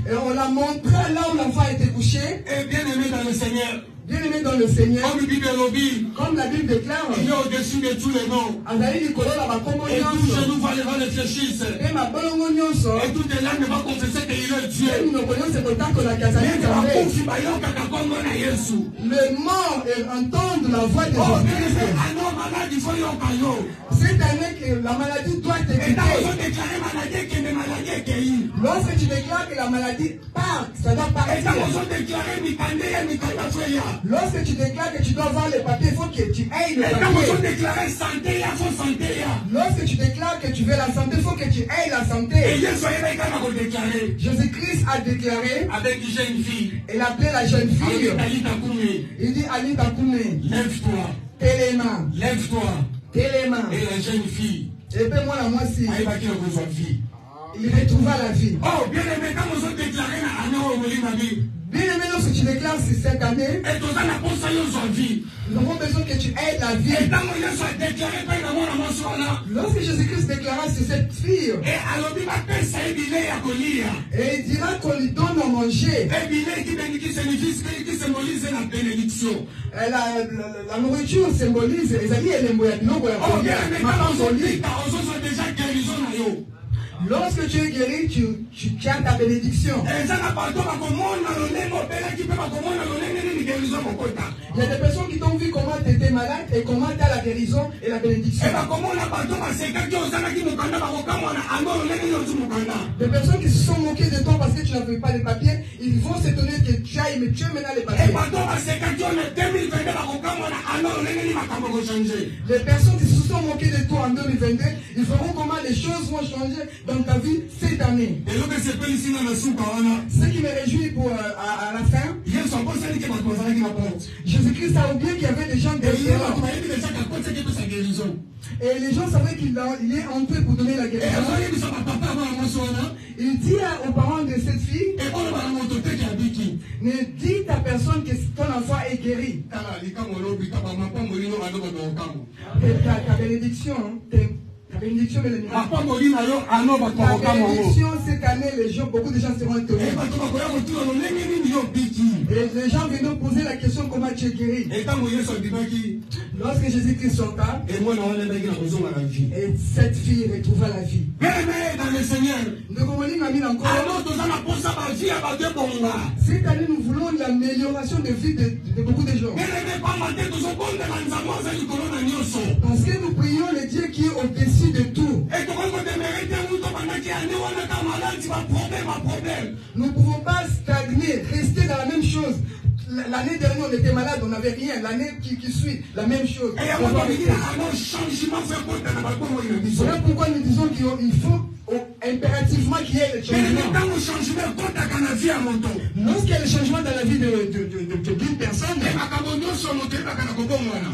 et on l'a montré là où l'enfant était couché. Et bien aimé dans le Seigneur. Bien-aimé dans le Seigneur, comme la Bible déclare, il est au-dessus de tous les noms. Et tout genou va réfléchir. Et toute langue va confesser qu'il est Dieu. Le mort entendent la voix de Jésus. Cette année que la maladie doit te quitter. Lorsque tu déclares que la maladie part, ça doit partir. Lorsque tu déclares que tu dois avoir les papiers, il faut que tu ailles le papier. Lorsque tu déclares que tu veux la santé, il faut que tu ailles la santé. Jésus-Christ a déclaré avec une jeune fille. Il appelait la jeune fille. Il dit Alita Koumé, lève-toi. Téléma. Lève-toi. Téléma. Et la jeune fille. Et puis moi la moitié. Il retrouva la vie. Oh, bien aimé, quand nous avons déclaré à bien aimé, lorsque tu déclares cette année, nous avons besoin que tu aides la vie. Lorsque Jésus-Christ déclara sur cette fille, et il dira qu'on lui donne à manger. Qui symbolise la bénédiction. La nourriture symbolise les alliés et les moyens. Lorsque tu es guéri, tu tiens ta bénédiction. Il y a des personnes qui t'ont vu comment tu étais malade et comment tu as la guérison et la bénédiction. Des personnes qui se sont moquées de toi parce que tu n'avais pas les papiers, ils vont s'étonner que tu ailles, mais tu as maintenant les papiers. Les personnes qui se sont moquées de toi en 2022, ils verront comment les choses vont changer dans ta vie cette année. Ce qui me réjouit pour à la fin, Jésus-Christ a oublié qu'il y avait des gens derrière. Et les gens savaient qu'il est entré pour donner la guérison. Il dit aux parents de cette fille, ne dis à personne que ton enfant est guéri. Et ta bénédiction, la bénédiction cette année, beaucoup de gens seront étonnés. Et les gens viennent poser la question comment tu es guéri. Lorsque Jésus-Christ sorta, et cette fille retrouva la vie. Dans le Seigneur, cette année, nous voulons l'amélioration de vie de beaucoup de gens. Parce que nous prions le Dieu qui est au-dessus de tout. Nous ne pouvons pas stagner, rester dans la même chose. L'année dernière, on était malade, on n'avait rien. L'année qui suit, la même chose. Voilà pourquoi nous disons qu'il faut impérativement qu'il y ait le changement. Lorsqu'il y a le changement dans la vie d'une personne,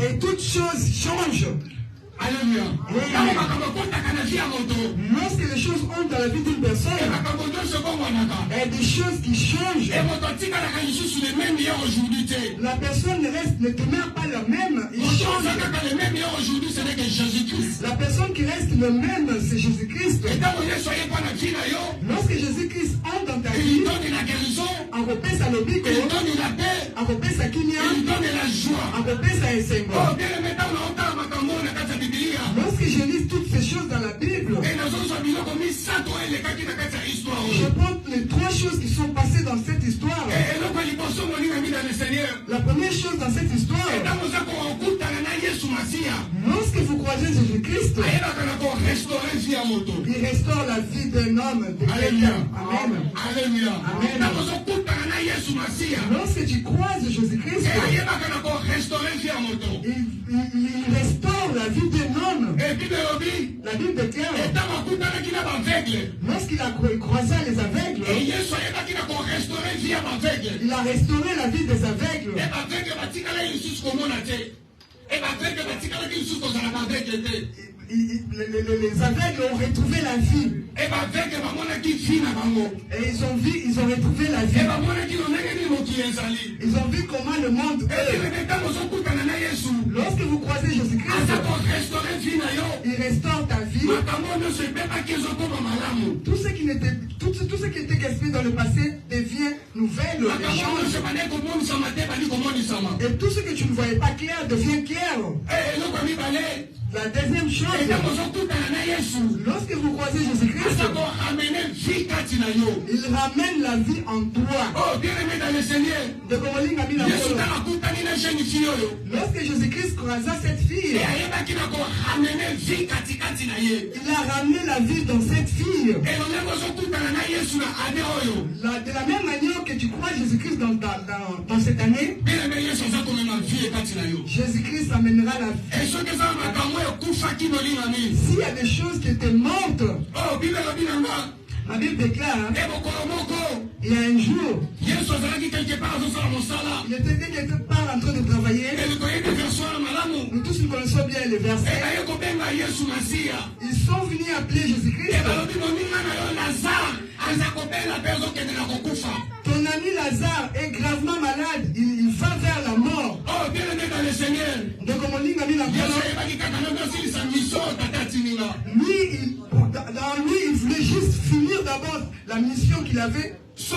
et toutes choses changent. Alléluia. Lorsque les choses entrent dans la vie d'une personne, il y a des choses qui changent. La personne ne demeure pas la même. Il change. La personne qui reste le même, c'est Jésus-Christ. Lorsque Jésus-Christ entre dans ta vie, on repère sa logique, on repère sa kimia, on repère sa esengo. Lorsque je lis toutes ces choses dans la Bible, je prends les trois choses qui sont passées dans cette histoire. La première chose dans cette histoire, lorsque vous croisez Jésus-Christ, il restaure la vie d'un homme, de quelqu'un. Amen. Alléluia. Amen. Lorsque tu croises Jésus-Christ, il restaure la vie d'un homme. La Bible déclare, lorsqu'il a croisé les aveugles, il a restauré la vie des aveugles. Les aveugles ont retrouvé la vie. Et ils ont retrouvé la vie. Ils ont vu comment le monde est. Lorsque vous croisez Jésus-Christ, il restaure ta vie. Tout ce qui était gaspillé dans le passé devient nouvelle. Et tout ce que tu ne voyais pas clair devient clair. La deuxième chose, lorsque vous croisez Jésus-Christ, il ramène la vie en toi. Lorsque Jésus-Christ croisa cette fille, il a ramené la vie dans cette fille. De la même manière que tu crois Jésus-Christ dans cette année, Jésus-Christ amènera la vie. S'il y a des choses qui étaient mortes, la Bible déclare, il y a un jour, il était quelque part en train de travailler. Nous tous nous connaissons bien les versets. Ils sont venus appeler Jésus-Christ. Ton ami Lazare est gravement malade. Il va vers la mort. Donc, comme on dit, dans lui, il voulait juste finir d'abord la mission qu'il avait. Si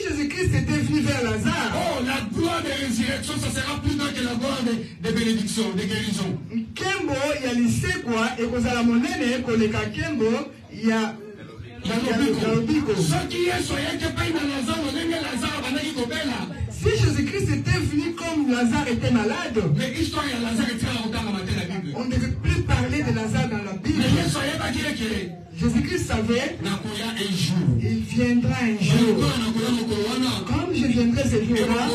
Jésus-Christ était venu vers Lazare, la gloire de résurrection, ça sera plus grand que la gloire de bénédiction, de guérison. Kembo, il y a lycée quoi, et qu'on a la monnaie, qu'on est qu'à Kembo, il y a. Si Jésus-Christ était venu comme Lazare était malade, on ne devait plus parler de Lazare dans la Bible. Jésus-Christ savait, il viendra un jour. Comme je viendrai ce jour-là,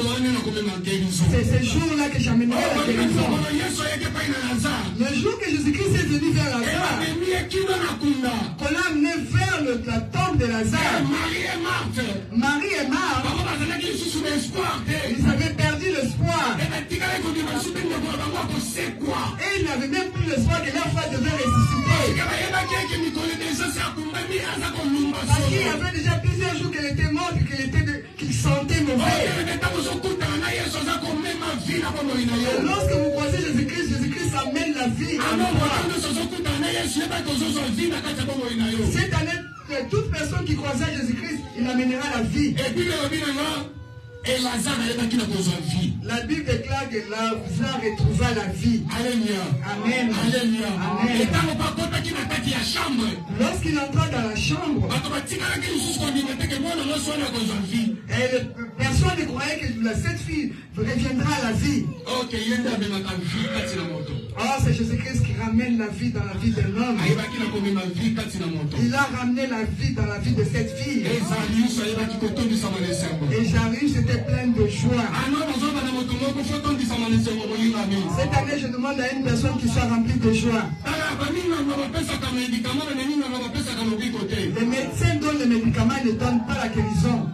c'est ce jour-là que j'amènerai la guérison. Le jour que Jésus-Christ est venu vers Lazare, qu'on l'a amené vers la tombe de Lazare, Marie et Marthe, ils avaient perdu l'espoir. Et ils n'avaient même plus l'espoir que leur frère devait ressusciter. Parce qu'il y avait déjà plusieurs jours qu'elle était morte et qu'il sentait mauvais. Lorsque vous croisez Jésus-Christ, Jésus-Christ amène la vie en toi. Cette année, toute personne qui croisait Jésus-Christ, il amènera la vie. Et Lazare la Bible déclare que Lazare retrouva la vie. Alléluia. Amen. Alléluia. Amen. Lorsqu'il entra dans la chambre, et personne ne croyait que cette fille reviendra à la vie. Oh, c'est Jésus-Christ qui ramène la vie dans la vie de l'homme. Il a ramené la vie dans la vie de cette fille. Et Jairus était plein de joie. Cette année, je demande à une personne qui soit remplie de joie. Les médecins donnent les médicaments, ils ne donnent pas la guérison.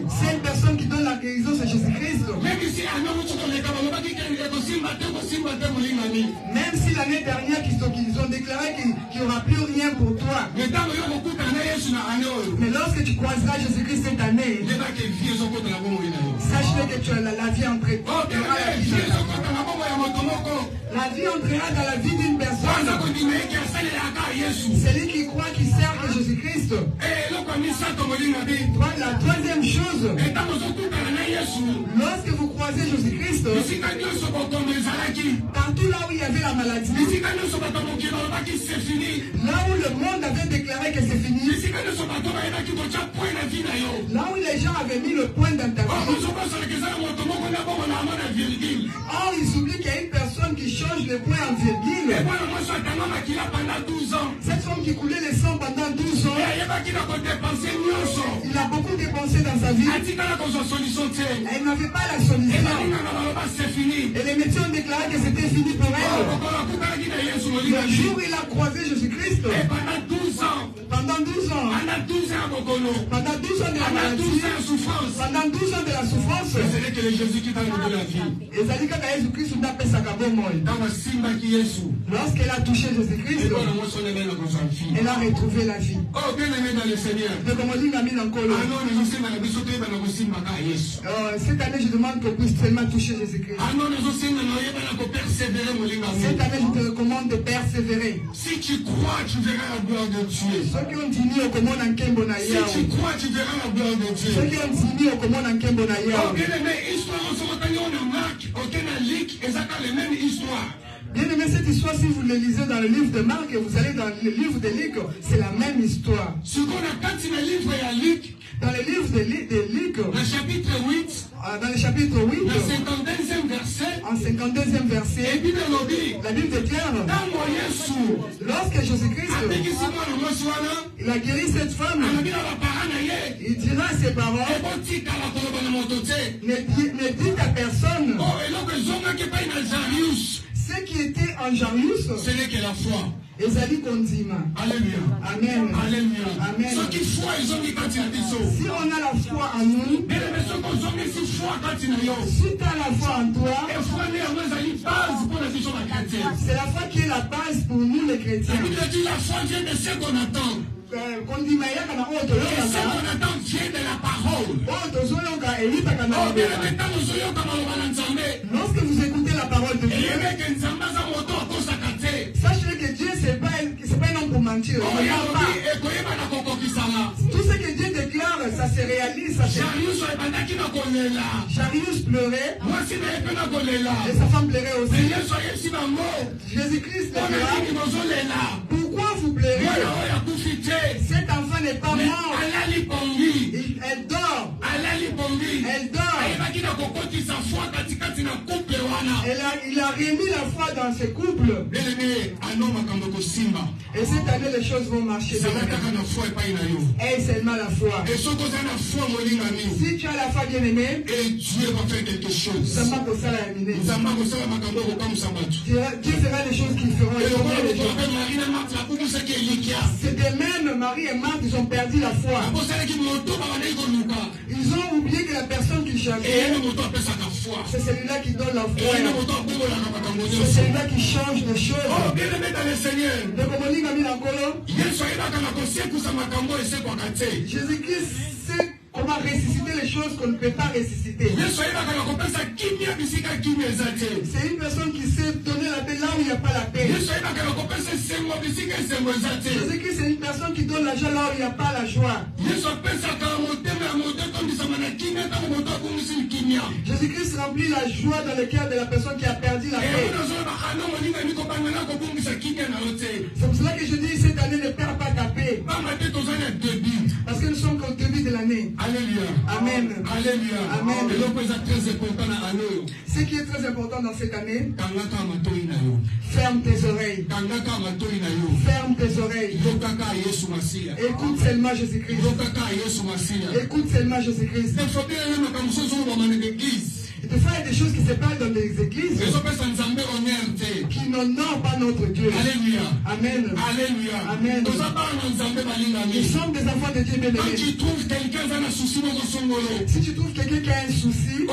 C'est une personne qui donne la guérison, c'est Jésus-Christ. Même si l'année dernière, qu'ils ont déclaré qu'il n'y aura plus rien pour toi. Mais lorsque tu croiseras Jésus-Christ cette année, sache que tu as la vie entre toi. La vie entrera dans la vie d'une personne. Celui qui croit qu'il sert que Jésus-Christ. La troisième chose, lorsque vous croisez Jésus-Christ, partout là où il y avait la maladie, là où le monde avait déclaré que c'est fini, là où les gens avait mis le point dans ta vie. Or, ils oublient qu'il y a une personne qui change le point en virgule. Cette femme qui coulait le sang pendant 12 ans, il a beaucoup dépensé dans sa vie. Elle n'avait pas la solution. Et les médecins ont déclaré que c'était fini pour elle. Le jour où il a croisé Jésus-Christ, pendant 12 ans, pendant 12 ans de la maladie, pendant 12 ans de la souffrance, lorsqu'elle a touché Jésus-Christ, elle a retrouvé la vie. Cette année, je demande que puisse tellement toucher Jésus-Christ. Cette année, je te recommande de persévérer. Si tu crois, tu verras la gloire de Dieu. Ceux qui ont dit au comment en Kembo na Si tu crois, tu verras la gloire de Dieu. ceux qui ont dit au comment en Kembo na Bien aimé, cette histoire, si vous le lisez dans le livre de Marc et vous allez dans le livre de Luc, c'est la même histoire. Dans le livre de Luc, dans le chapitre 8, en 52e verset, la Bible déclare, lorsque Jésus-Christ il a guéri cette femme, il dira à ses parents, ne dites à personne ce qui était en Jairus, ce n'est que la foi. Alléluia. Amen. Alléluia. Amen. Ceux qui foi, ils ont dit quand il a dit ça. Si on a la foi en nous, si tu as la foi en toi, c'est la foi qui est la base pour nous les chrétiens. La foi vient de ce qu'on attend. Et ce qu'on attend vient de la parole. Lorsque vous écoutez la parole de Dieu, sachez que Dieu, c'est pas un homme pour mentir. Tout ce que Dieu déclare, ça se réalise. Jairus pleurait. Et sa femme pleurait aussi. Jésus-Christ déclare, pourquoi vous pleurez? Cet enfant n'est pas mort. Elle dort. Elle dort. Il a remis la foi dans ce couple. Et cette année, les choses vont marcher. Et seulement la foi. Si tu as la foi bien aimée, Dieu va faire quelque chose. Dieu fera des choses qui feront évoluer les gens. C'est de même, Marie et Marthe, ils ont perdu la foi. Ils ont oublié que la personne qui cherchait, c'est celui-là qui donne la foi. C'est celui-là qui change les choses. Jésus-Christ sait comment ressusciter les choses qu'on ne peut pas ressusciter. C'est une personne qui sait donner la paix là où il n'y a pas la paix. Jésus-Christ, c'est une personne qui donne la joie là où il n'y a pas la joie. Jésus-Christ remplit la joie dans le cœur de la personne qui a perdu la paix. C'est pour cela que je dis cette année ne perds pas ta paix. Parce que nous sommes qu'au début de l'année. Alléluia. Amen. Alléluia. Amen. Ce qui est très important dans cette année, ferme tes oreilles. Ferme tes oreilles. Écoute seulement Jésus-Christ. Écoute seulement Jésus-Christ. Et des fois, il y a des choses qui se passent dans les églises qui n'honorent pas notre Dieu. Alléluia. Amen. Alléluia. Amen. Nous sommes des enfants de Dieu bien-aimés. Quand tu trouves quelqu'un qui a un souci, si tu trouves quelqu'un qui a un souci,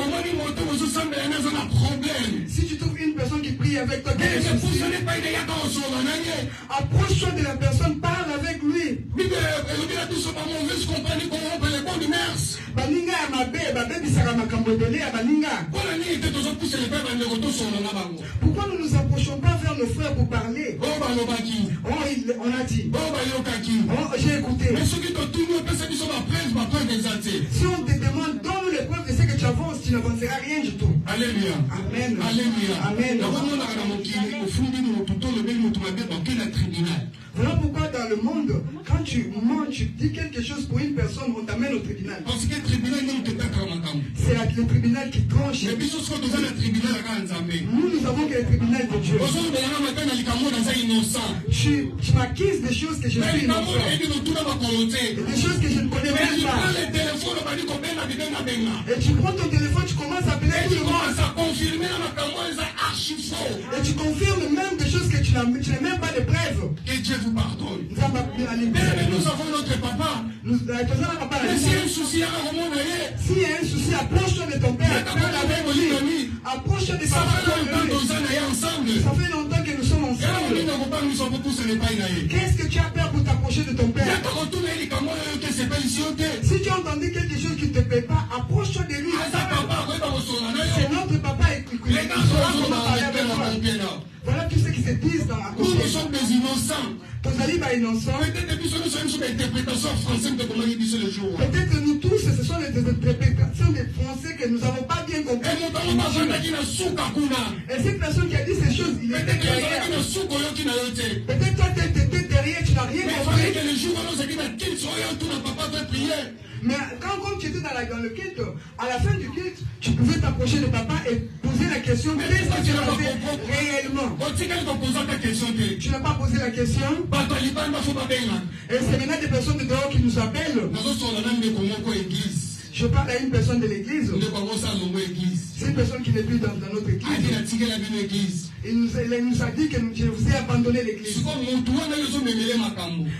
si tu trouves une personne qui prie avec toi, approche-toi de la personne, parle avec lui. Pourquoi nous ne nous approchons pas vers nos frères pour parler? On a dit. J'ai écouté. Si on te demande, donne les preuves de ce que tu avances, tu n'avanceras rien du tout. Alléluia. Amen. Alléluia. Amen. Voilà pourquoi dans le monde, quand tu mens, tu dis quelque chose pour une personne, on t'amène au tribunal. Parce que le tribunal n'est pas c'est le tribunal qui tranche. mais bien sûr, ce que nous avons le tribunal à Kanzamé. Nous avons que le tribunal de Dieu. Tu m'accuses des choses que je suis innocent. Des choses que je ne connais même pas. Et tu prends ton téléphone, tu commences à appeler tout le monde. Et tu confirmes même des choses que tu n'as même pas de preuves. Que Dieu vous pardonne. Nous avons notre papa. S'il y a un souci, approche-toi de ton père. Approche-toi de sa famille. Ça fait longtemps que nous sommes ensemble. Qu'est-ce que tu as peur pour t'approcher de ton père? Si tu as entendu quelque chose qui ne te plaît pas, approche-toi de lui. C'est notre papa. Voilà tout ce qui se dit dans la Nous sommes des innocents. Peut-être nous tous, ce sont des interprétations des Français que nous n'avons pas bien compris. Et cette personne qui a dit ces choses, il était derrière. Peut-être toi, tu étais derrière, tu n'as rien compris. Mais quand tu étais dans le culte, à la fin du culte, tu pouvais t'approcher de papa et poser la question, qu'est-ce que tu as fait réellement? Tu n'as pas posé la question. Et c'est maintenant des personnes de dehors qui nous appellent. Je parle à une personne de l'église. C'est une personne qui n'est plus dans notre église. Il nous a dit que je vous ai abandonné l'église.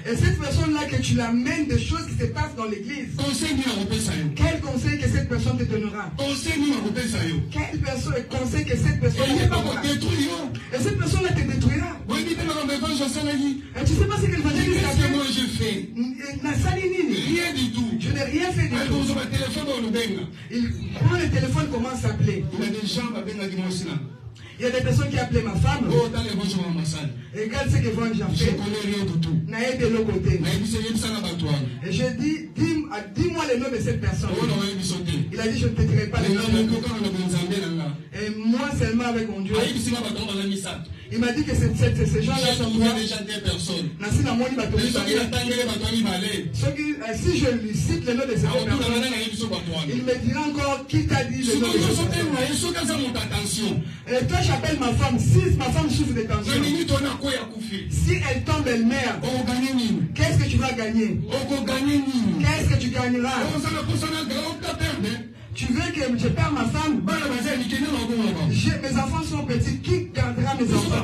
Et cette personne-là, que tu l'amènes des choses qui se passent dans l'église. Quel conseil que cette personne te donnera? Quel conseil que cette personne te donnera? Et cette personne-là te détruira. Et tu ne sais pas ce que l'évangéliste a fait. Rien du tout. Je n'ai rien fait du tout. Il prend le téléphone, commence à appeler. Il y a des personnes qui appelaient ma femme. Et regarde ce que Van Jean fait. Je connais rien du tout. De l'autre côté. Et je dis, dis-moi le nom de cette personne. Il a dit, je ne te dirai pas le nom. Et moi seulement avec mon Dieu. Il m'a dit que ces gens-là sont moi. Si je lui cite le nom de cette personne, il me dira encore qui t'a dit le nom de cette personne. Et toi, j'appelle ma femme. Si ma femme souffre de tension, si elle tombe, elle meurt, qu'est-ce que tu vas gagner? Qu'est-ce que tu gagneras? Tu veux que je perde ma femme? Mes enfants sont petits. Qui gardera mes enfants?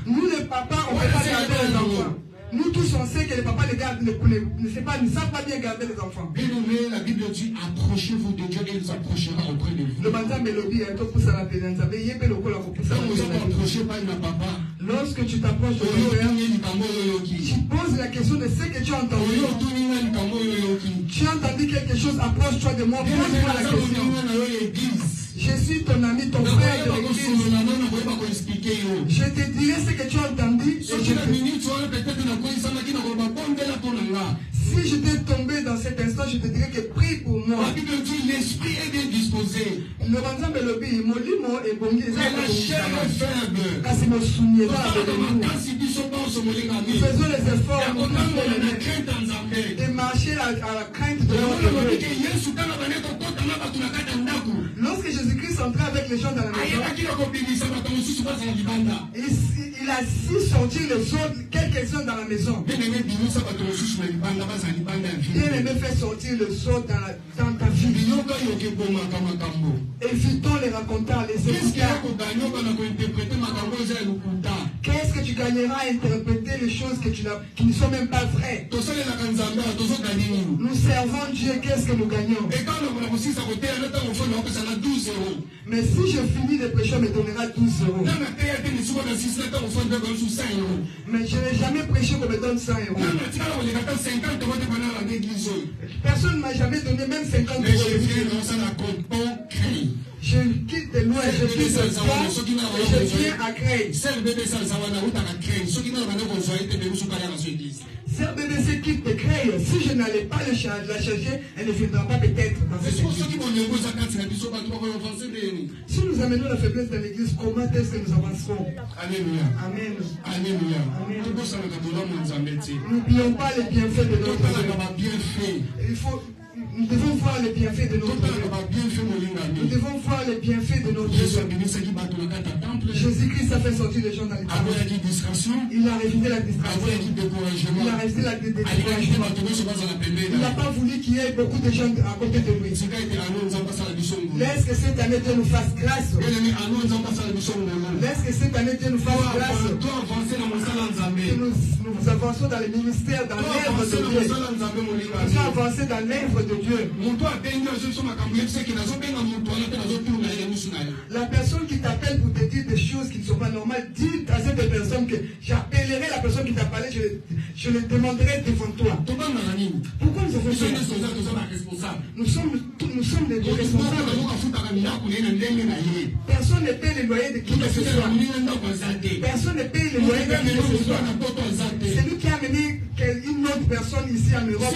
Nous, les papas, on ne peut pas garder les enfants. Nous tous, on sait que les papas ne savent pas bien garder les enfants. Bien aimé, la Bible dit, approchez-vous de Dieu et il s'approchera auprès de vous. Lorsque tu t'approches de ton père, tu poses la question de ce que tu as entendu. Tu as entendu quelque chose, approche-toi de moi, pose-moi la question. Je suis ton ami, ton frère de l'église. Je te dirai ce que tu as entendu. Si je t'ai tombé dans cet instant, je te dirai que prie pour moi. La Bible dit l'esprit est bien disposé. Le banzambe lobi, molimo et bongi. Mais la chair est faible. Nous faisons les efforts de marcher à la crainte de notre Dieu. Lorsque Jésus-Christ entrait avec les gens dans la maison, il a su sortir les autres, quelques-uns dans la maison. Bien-aimé, fait sortir les autres dans ta vie. Évitons les racontants, les écoutants. Qu'est-ce que tu gagneras à interpréter les choses qui ne sont même pas vraies? Nous servons Dieu, qu'est-ce que nous gagnons? Mais si je finis de prêcher, on me donnera 12 euros. Mais je n'ai jamais prêché qu'on me donne 100 euros. Personne ne m'a jamais donné même 50 euros. Je quitte de loin, je quitte de loin, et je viens à Creil. C'est bébé, c'est qui te crée. Si je n'allais pas la chercher, elle ne viendra pas peut-être dans cette église. Si nous amenons la faiblesse dans l'église, comment est-ce que nous avancerons? Alléluia. Amen. Alléluia. N'oublions pas les bienfaits de notre Dieu. Nous devons voir les bienfaits de notre Dieu. Nous devons voir les bienfaits de notre Dieu. Jésus-Christ a fait sortir les gens dans les temple. Il a révisé la distraction. Il a révisé la découragement. Il n'a pas voulu qu'il y ait beaucoup de gens à côté de lui. Laisse que cette année Dieu nous fasse grâce. Laisse que cette année Dieu nous fasse grâce. Que nous avançons dans les ministères, dans l'œuvre de Dieu. Nous avançons dans l'œuvre de Dieu. La personne qui t'appelle pour te dire des choses qui ne sont pas normales, dis à cette personne que j'appellerai la personne qui t'a parlé, je le demanderai devant toi. Pourquoi nous avons fait ça? Nous sommes des responsables. Personne ne paye les loyers de qui que ce soit. Personne ne paye les loyers de qui que ce soit. C'est lui qui a amené une autre personne ici en Europe.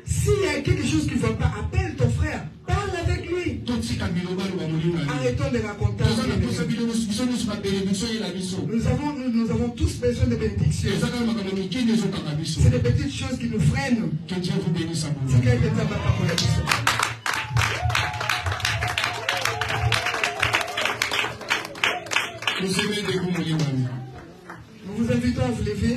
S'il y a quelque chose qui ne va pas, appelle ton frère. Parle avec lui. Arrêtons de raconter. Nous avons tous besoin de bénédictions. C'est des petites choses qui nous freinent. Que Dieu vous bénisse à vous. Nous vous invitons à vous lever.